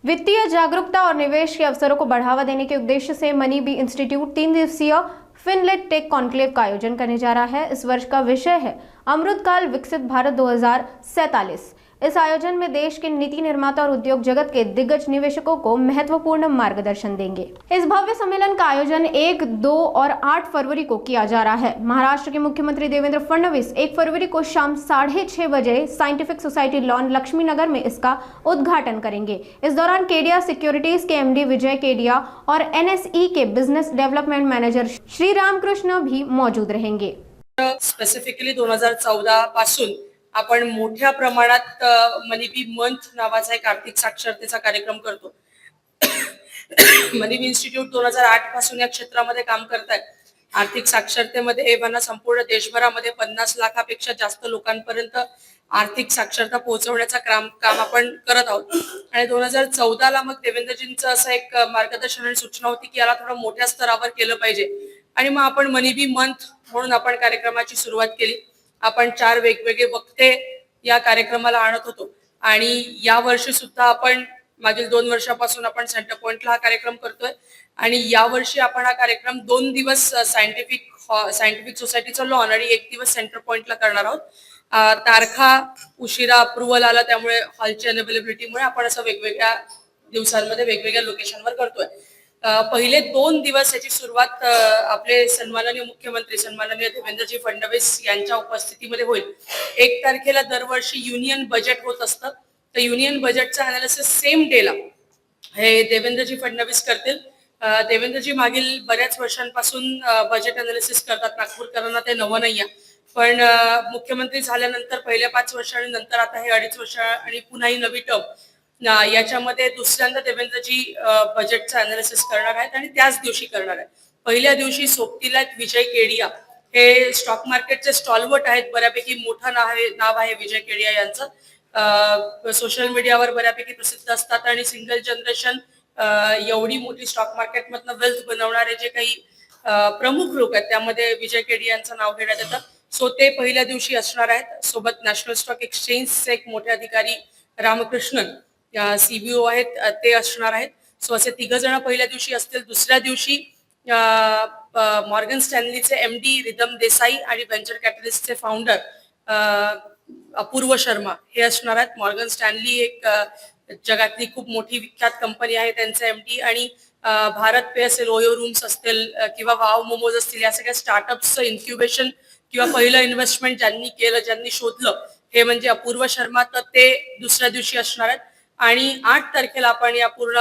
वित्तीय जागरूकता और निवेश के अवसरों को बढ़ावा देने के उद्देश्य से मनी बी इंस्टीट्यूट 3 दिवसीय फिनलेट टेक कॉन्क्लेव का आयोजन करने जा रहा है। इस वर्ष का विषय है अमृतकाल विकसित भारत 2047। इस आयोजन में देश के नीति निर्माता और उद्योग जगत के दिग्गज निवेशकों को महत्वपूर्ण मार्गदर्शन देंगे। इस भव्य सम्मेलन का आयोजन 1, 2 और 8 फरवरी को किया जा रहा है। महाराष्ट्र के मुख्यमंत्री देवेंद्र फडणवीस 1 फरवरी को शाम 6:30 बजे scientific society lawn Laxmi Nagar में इसका उद्घाटन करेंगे। इस दौरान केडिया सिक्योरिटीज के एमडी विजय केडिया और एनएसई के business development manager Shri Ramkrishna भी मौजूद रहेंगे। स्पेसिफिकली 2014 पासून आपण मोठ्या प्रमाणात मनीबी मंथ नावाचा एक आर्थिक साक्षरतेचा कार्यक्रम करतो। मनीबी इन्स्टिट्यूट 2008 पासून या क्षेत्रामध्ये काम करत आहे। आर्थिक साक्षरतेमध्ये एव्हाना संपूर्ण देशभरामध्ये 50 लाखापेक्षा जास्त लोकांपर्यंत आर्थिक साक्षरता पोहोचवण्याचा काम आपण करत आहोत। आणि 2014 ला मग देवेंद्रजींचं असं एक मार्गदर्शन आणि सूचना होती की याला थोडं मोठ्या स्तरावर केलं पाहिजे। आणि मग आपण मनीबी मंथ म्हणून आपण कार्यक्रमाची सुरुवात केली। आपण 4 वेगवेगळे वक्ते या कार्यक्रमाला आणत होतो आणि या वर्षी सुद्धा आपण मागील 2 वर्षापासून आपण सेंटर पॉइंटला हा कार्यक्रम करतोय। आणि या वर्षी आपण हा कार्यक्रम 2 दिवस सायंटिफिक सोसायटीचं लॉन आणि 1 दिवस सेंटर पॉइंटला करणार आहोत। तारखा उशिरा अप्रूव्हल आला त्यामुळे हॉलची अवेलेबिलिटीमुळे आपण असं वेगवेगळ्या दिवसांमध्ये वेगवेगळ्या लोकेशनवर करतोय। पहिले 2 दिवस याची सुरुवात आपले सन्माननीय मुख्यमंत्री सन्माननीय देवेंद्रजी फडणवीस यांच्या उपस्थितीमध्ये होईल। 1 तारखेला दरवर्षी युनियन बजेट होत असतं। तर युनियन बजेटचं अनालिसिस सेम डेला हे देवेंद्रजी फडणवीस करतील। देवेंद्रजी मागील बऱ्याच वर्षांपासून बजेट अनालिसिस करतात। नागपूरकरांना ते नवं नाहीये, पण मुख्यमंत्री झाल्यानंतर पहिल्या 5 वर्ष आणि नंतर आता हे 2.5 वर्ष आणि पुन्हा ही नवी टर्म याच्यामध्ये दुसऱ्यांदा देवेंद्रजी बजेटचं अनालिसिस करणार आहेत आणि त्याच दिवशी करणार आहेत। पहिल्या दिवशी सोबतीला विजय केडिया हे स्टॉक मार्केटचे स्टॉलवर्ट आहेत। बऱ्यापैकी मोठं नाव आहे विजय केडिया यांचं। सोशल मीडियावर बऱ्यापैकी प्रसिद्ध असतात आणि सिंगल जनरेशन एवढी मोठी स्टॉक मार्केटमधनं वेल्थ बनवणारे जे काही प्रमुख लोक आहेत त्यामध्ये विजय केडिया यांचं नाव घेण्यात येतं। सो ते पहिल्या दिवशी असणार आहेत। सोबत नॅशनल स्टॉक एक्सचेंजचे एक मोठे अधिकारी रामकृष्णन सीबीओ आहेत ते असणार आहेत। सो असे 3 जण पहिल्या दिवशी असतील। दुसऱ्या दिवशी मॉर्गन स्टॅनलीचे एमडी रिदम देसाई आणि व्हेंचर कॅपिटलिस्टचे फाउंडर अपूर्व शर्मा हे असणार आहेत। मॉर्गन स्टॅनली एक जगातली खूप मोठी विख्यात कंपनी आहे, त्यांचे एमडी आणि भारत पे असेल, ओयो रूम्स असतील किंवा वाव मोमोज असतील, या सगळ्या स्टार्टअप्सचं इन्क्युबेशन किंवा पहिलं इन्व्हेस्टमेंट ज्यांनी केलं, ज्यांनी शोधलं, हे म्हणजे अपूर्व शर्मा। तर ते दुसऱ्या दिवशी असणार आहेत। आणि 8 तारखेला आपण या पूर्ण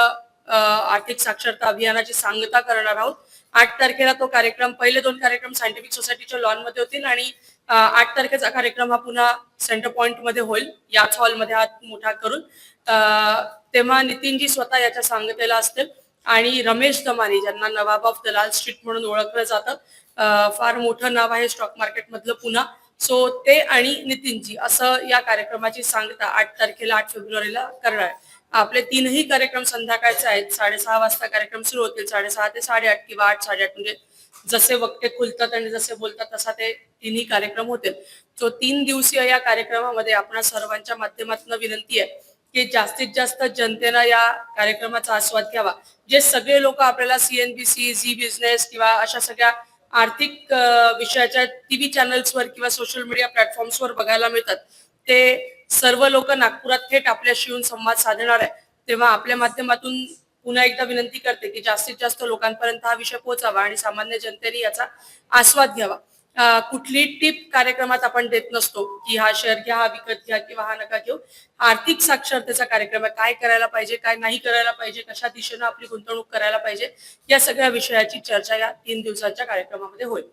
आर्थिक साक्षरता अभियानाची सांगता करणार आहोत। 8 तारखेला तो कार्यक्रम, पहिले 2 कार्यक्रम सायंटिफिक सोसायटीच्या लॉन मध्ये होतील आणि 8 तारखेचा कार्यक्रम हा पुन्हा सेंटर पॉइंट मध्ये होईल, याच हॉलमध्ये हा मोठा करून। तेव्हा नितीनजी स्वतः याच्या सांगतेला असतील आणि रमेश दमानी ज्यांना नवाब ऑफ दलाल स्ट्रीट म्हणून ओळखलं जातं, फार मोठं नाव आहे स्टॉक मार्केट मधलं पुन्हा। सो ते आणि नितीनजी असं या कार्यक्रमाची सांगता 8 तारखेला 8 फेब्रुवारीला करणार आहे। आपले 3ही कार्यक्रम संध्याकाळचे आहेत। 6:30 वाजता कार्यक्रम सुरू होतील। 6:30 ते 8:30 किंवा 8:30 म्हणजे जसे वक्ते खुलतात आणि जसे बोलतात तसा ते 3ही कार्यक्रम होतील। सो 3 दिवसीय या कार्यक्रमामध्ये आपणा सर्वांच्या माध्यमातून विनंती आहे की जास्तीत जास्त जनतेनं या कार्यक्रमाचा आस्वाद घ्यावा। जे सगळे लोक आपल्याला सीएनबीसी, झी बिझनेस किंवा अशा सगळ्या आर्थिक विषयाच्या टीव्ही चॅनल्सवर किंवा सोशल मीडिया प्लॅटफॉर्म्सवर बघायला मिळतात, ते सर्व लोक नागपुरात थेट आपल्याशी येऊन संवाद साधणार आहे। तेव्हा आपल्या माध्यमातून पुन्हा एकदा विनंती करते की जास्तीत जास्त लोकांपर्यंत हा विषय पोहोचावा आणि सामान्य जनतेने याचा आस्वाद घ्यावा। कुठली टिप कार्यक्रमात आपण देत नसतो की हा शेअर घ्या, हा विकत घ्या किंवा हा नका घेऊ। आर्थिक साक्षरतेचा कार्यक्रम आहे। काय करायला पाहिजे, काय नाही करायला पाहिजे, कशा दिशेनं आपली गुंतवणूक करायला पाहिजे, या सगळ्या विषयाची चर्चा या 3 दिवसांच्या कार्यक्रमामध्ये होईल।